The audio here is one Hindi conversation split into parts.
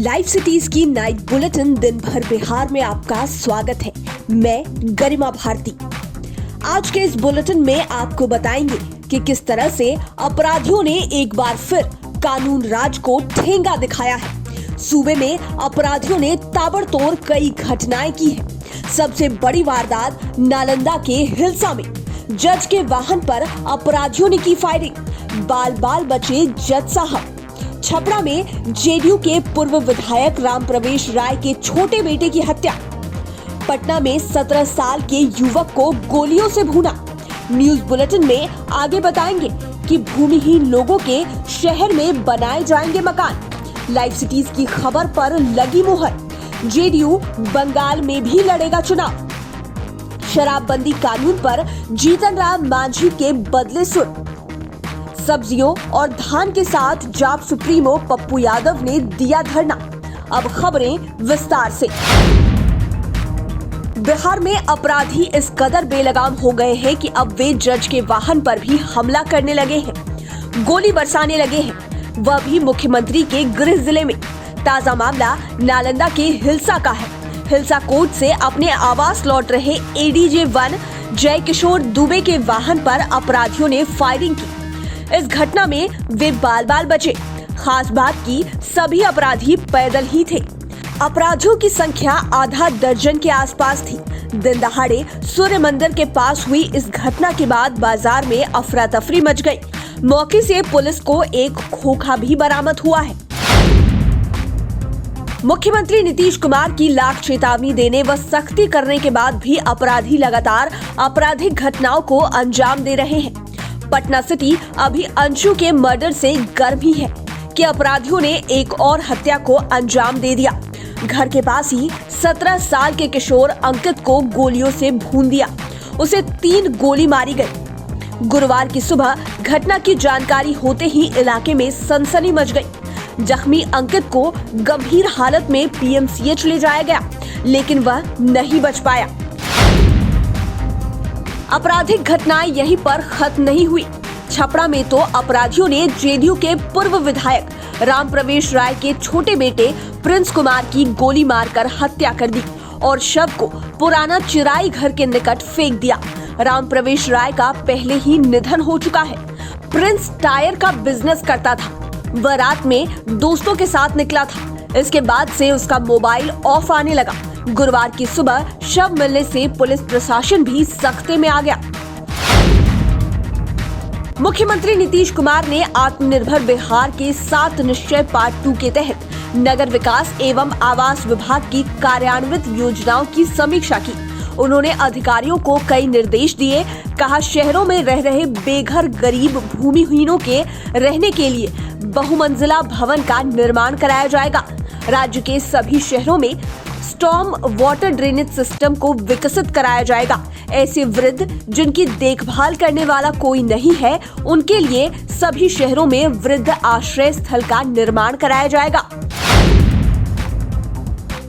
लाइव सिटीज की नाइट बुलेटिन दिन भर बिहार में आपका स्वागत है। मैं गरिमा भारती। आज के इस बुलेटिन में आपको बताएंगे कि किस तरह से अपराधियों ने एक बार फिर कानून राज को ठेंगा दिखाया है। सूबे में अपराधियों ने ताबड़तोड़ कई घटनाएं की है। सबसे बड़ी वारदात नालंदा के हिल्सा में जज के वाहन पर अपराधियों ने की फायरिंग। बाल बाल बचे जज साहब। छपरा में जेडीयू के पूर्व विधायक राम प्रवेश राय के छोटे बेटे की हत्या। पटना में 17 साल के युवक को गोलियों से भूना। न्यूज बुलेटिन में आगे बताएंगे कि भूमिहीन लोगों के शहर में बनाए जाएंगे मकान। लाइव सिटीज की खबर पर लगी मुहर। जेडीयू बंगाल में भी लड़ेगा चुनाव। शराबबंदी कानून पर जीतन राम मांझी के बदले सुर। सब्जियों और धान के साथ जाप सुप्रीमो पप्पू यादव ने दिया धरना। अब खबरें विस्तार से। बिहार में अपराधी इस कदर बेलगाम हो गए हैं कि अब वे जज के वाहन पर भी हमला करने लगे हैं, गोली बरसाने लगे हैं, वह भी मुख्यमंत्री के गृह जिले में। ताजा मामला नालंदा के हिल्सा का है। हिल्सा कोर्ट से अपने आवास लौट रहे एडीजे 1 जय किशोर दुबे के वाहन पर अपराधियों ने फायरिंग की। इस घटना में वे बाल बाल बचे। खास बात की सभी अपराधी पैदल ही थे। अपराधियों की संख्या आधा दर्जन के आसपास थी। दिन दहाड़े सूर्य मंदिर के पास हुई इस घटना के बाद बाजार में अफरा तफरी मच गई। मौके से पुलिस को एक खोखा भी बरामद हुआ है। मुख्यमंत्री नीतीश कुमार की लाख चेतावनी देने व सख्ती करने के बाद भी अपराधी लगातार आपराधिक घटनाओं को अंजाम दे रहे हैं। पटना सिटी अभी अंशु के मर्डर से गर्म ही है कि अपराधियों ने एक और हत्या को अंजाम दे दिया। घर के पास ही 17 साल के किशोर अंकित को गोलियों से भून दिया। उसे 3 गोली मारी गई। गुरुवार की सुबह घटना की जानकारी होते ही इलाके में सनसनी मच गई। जख्मी अंकित को गंभीर हालत में पीएमसीएच ले जाया गया, लेकिन वह नहीं बच पाया। आपराधिक घटनाएं यहीं पर खत्म नहीं हुई। छपरा में तो अपराधियों ने जेडीयू के पूर्व विधायक राम प्रवेश राय के छोटे बेटे प्रिंस कुमार की गोली मारकर हत्या कर दी और शव को पुराना चिराई घर के निकट फेंक दिया। राम प्रवेश राय का पहले ही निधन हो चुका है। प्रिंस टायर का बिजनेस करता था। वह रात में दोस्तों के साथ निकला था। इसके बाद से उसका मोबाइल ऑफ आने लगा। गुरुवार की सुबह शव मिलने से पुलिस प्रशासन भी सख्ते में आ गया। मुख्यमंत्री नीतीश कुमार ने आत्मनिर्भर बिहार के 7 निश्चय पार्ट 2 के तहत नगर विकास एवं आवास विभाग की कार्यान्वित योजनाओं की समीक्षा की। उन्होंने अधिकारियों को कई निर्देश दिए। कहा, शहरों में रह रहे बेघर गरीब भूमिहीनों के रहने के लिए बहुमंजिला भवन का निर्माण कराया जाएगा। राज्य के सभी शहरों में स्टॉर्म वाटर ड्रेनेज सिस्टम को विकसित कराया जाएगा। ऐसे वृद्ध जिनकी देखभाल करने वाला कोई नहीं है, उनके लिए सभी शहरों में वृद्ध आश्रय स्थल का निर्माण कराया जाएगा।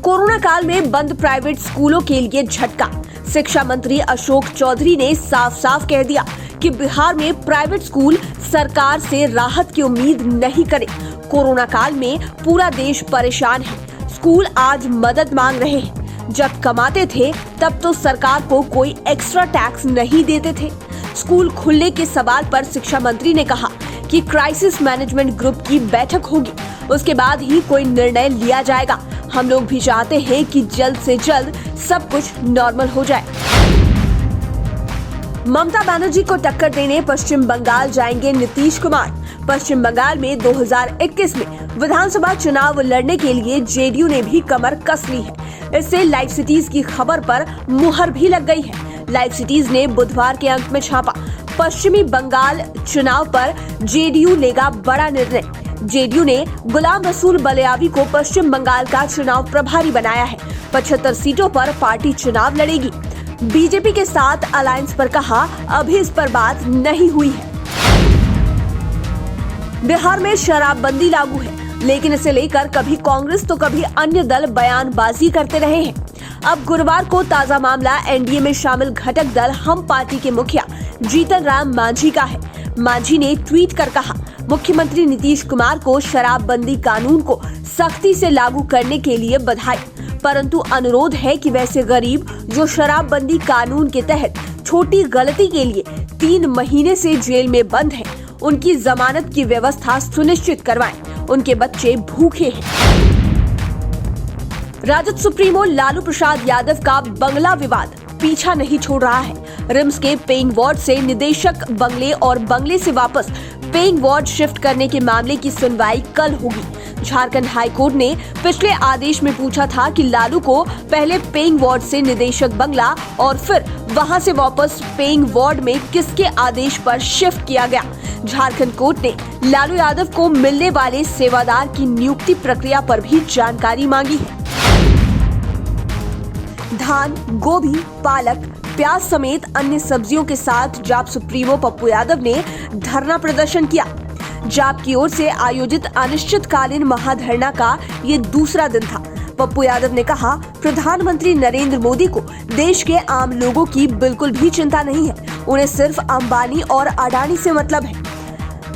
कोरोना काल में बंद प्राइवेट स्कूलों के लिए झटका। शिक्षा मंत्री अशोक चौधरी ने साफ साफ कह दिया कि बिहार में प्राइवेट स्कूल सरकार से राहत की उम्मीद नहीं करे। कोरोना काल में पूरा देश परेशान है। स्कूल आज मदद मांग रहे हैं। जब कमाते थे तब तो सरकार को कोई एक्स्ट्रा टैक्स नहीं देते थे। स्कूल खुलने के सवाल पर शिक्षा मंत्री ने कहा कि क्राइसिस मैनेजमेंट ग्रुप की बैठक होगी, उसके बाद ही कोई निर्णय लिया जाएगा। हम लोग भी चाहते हैं कि जल्द से जल्द सब कुछ नॉर्मल हो जाए। ममता बनर्जी को टक्कर देने पश्चिम बंगाल जाएंगे नीतीश कुमार। पश्चिम बंगाल में 2021 में विधानसभा चुनाव लड़ने के लिए जेडीयू ने भी कमर कस ली है। इससे लाइव सिटीज की खबर पर मुहर भी लग गई है। लाइव सिटीज ने बुधवार के अंक में छापा, पश्चिमी बंगाल चुनाव पर जेडीयू लेगा बड़ा निर्णय। जेडीयू ने गुलाम रसूल बलियावी को पश्चिम बंगाल का चुनाव प्रभारी बनाया है। 75 सीटों पर पार्टी चुनाव लड़ेगी। बीजेपी के साथ अलायंस पर कहा, अभी इस पर बात नहीं हुई है। बिहार में शराबबंदी लागू है, लेकिन इसे लेकर कभी कांग्रेस तो कभी अन्य दल बयानबाजी करते रहे हैं। अब गुरुवार को ताजा मामला एनडीए में शामिल घटक दल हम पार्टी के मुखिया जीतन राम मांझी का है। मांझी ने ट्वीट कर कहा, मुख्यमंत्री नीतीश कुमार को शराबबंदी कानून को सख्ती से लागू करने के लिए बधाई, परंतु अनुरोध है कि वैसे गरीब जो शराबबंदी कानून के तहत छोटी गलती के लिए 3 महीने से जेल में बंद हैं, उनकी जमानत की व्यवस्था सुनिश्चित करवाएं। उनके बच्चे भूखे हैं। राजद सुप्रीमो लालू प्रसाद यादव का बंगला विवाद पीछा नहीं छोड़ रहा है। रिम्स के पेइंग वार्ड से निदेशक बंगले और बंगले से वापस पेइंग वार्ड शिफ्ट करने के मामले की सुनवाई कल होगी। झारखंड हाई कोर्ट ने पिछले आदेश में पूछा था कि लालू को पहले पेइंग वार्ड से निदेशक बंगला और फिर वहां से वापस पेइंग वार्ड में किसके आदेश पर शिफ्ट किया गया। झारखंड कोर्ट ने लालू यादव को मिलने वाले सेवादार की नियुक्ति प्रक्रिया पर भी जानकारी मांगी है। धान, गोभी, पालक, प्याज समेत अन्य सब्जियों के साथ जाप सुप्रीमो पप्पू यादव ने धरना प्रदर्शन किया। जाप की ओर से आयोजित अनिश्चितकालीन महाधरना का ये दूसरा दिन था। पप्पू यादव ने कहा, प्रधानमंत्री नरेंद्र मोदी को देश के आम लोगों की बिल्कुल भी चिंता नहीं है, उन्हें सिर्फ अंबानी और अडानी से मतलब है।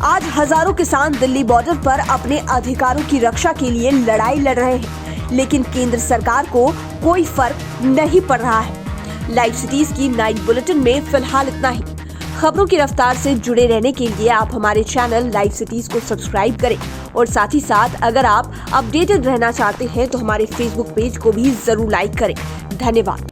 आज हजारों किसान दिल्ली बॉर्डर पर अपने अधिकारों की रक्षा के लिए लड़ाई लड़ रहे हैं, लेकिन केंद्र सरकार को कोई फर्क नहीं पड़ रहा है। लाइव सिटीज की नाइट बुलेटिन में फिलहाल इतना ही। खबरों की रफ्तार से जुड़े रहने के लिए आप हमारे चैनल लाइव सिटीज को सब्सक्राइब करें और साथ ही साथ अगर आप अपडेटेड रहना चाहते हैं तो हमारे फेसबुक पेज को भी जरूर लाइक करें। धन्यवाद।